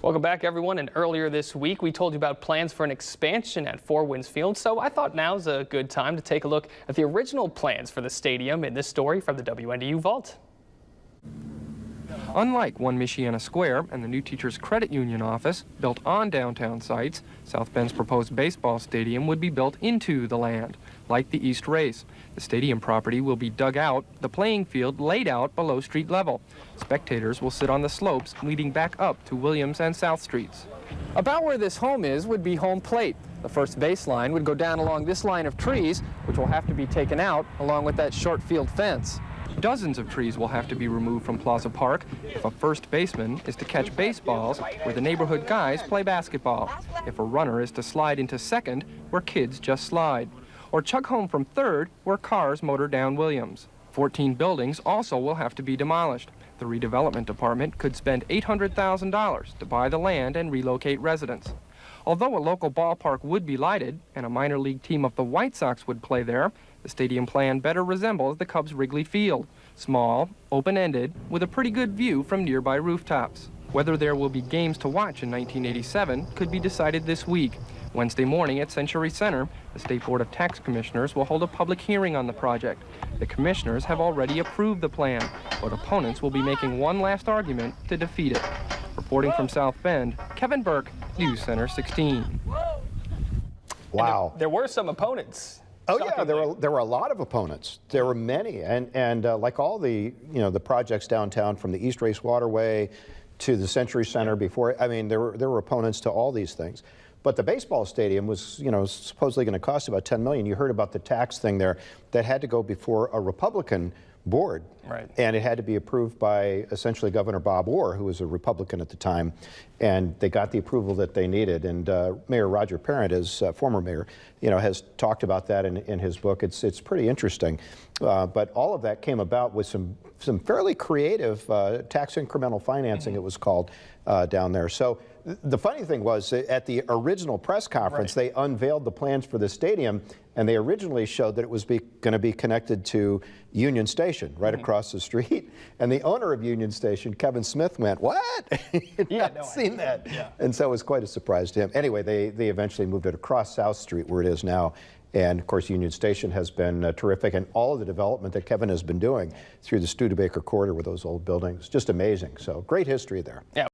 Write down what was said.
Welcome back, everyone. And earlier this week, we told you about plans for an expansion at Four Winds Field. So I thought now's a good time to take a look at the original plans for the stadium in this story from the WNDU Vault. Unlike One Michiana Square and the new Teachers Credit Union office, built on downtown sites, South Bend's proposed baseball stadium would be built into the land. Like the East Race, the stadium property will be dug out, the playing field laid out below street level. Spectators will sit on the slopes leading back up to Williams and South Streets. About where this home is would be home plate. The first baseline would go down along this line of trees, which will have to be taken out along with that short field fence. Dozens of trees will have to be removed from Plaza Park if a first baseman is to catch baseballs where the neighborhood guys play basketball, if a runner is to slide into second where kids just slide, or chug home from third where cars motor down Williams. 14 buildings also will have to be demolished. The redevelopment department could spend $800,000 to buy the land and relocate residents. Although a local ballpark would be lighted and a minor league team of the White Sox would play there, the stadium plan better resembles the Cubs' Wrigley Field. Small, open-ended, with a pretty good view from nearby rooftops. Whether there will be games to watch in 1987 could be decided this week. Wednesday morning at Century Center, the State Board of Tax Commissioners will hold a public hearing on the project. The commissioners have already approved the plan, but opponents will be making one last argument to defeat it. Reporting from South Bend, Kevin Burke, News Center 16. Wow. There were some opponents. Oh yeah, there were a lot of opponents. There were many, and like all the the projects downtown, from the East Race Waterway to the Century Center before. I mean, there were opponents to all these things. But the baseball stadium was supposedly going to cost about $10 million. You heard about the tax thing there that had to go before a Republican board, right? And it had to be approved by essentially Governor Bob Orr, who was a Republican at the time, and they got the approval that they needed. And Mayor Roger Parent, as former mayor, has talked about that in his book. It's pretty interesting, but all of that came about with some fairly creative tax incremental financing, it was called, down there. So the funny thing was, at the original press conference, they unveiled the plans for the stadium, and they originally showed that it was going to be connected to Union Station, right across the street. And the owner of Union Station, Kevin Smith, went, "What? I've seen that." Yeah. And so it was quite a surprise to him. Anyway, they eventually moved it across South Street, where it is now. And of course, Union Station has been terrific, and all of the development that Kevin has been doing through the Studebaker corridor with those old buildings, just amazing. So great history there. Yeah.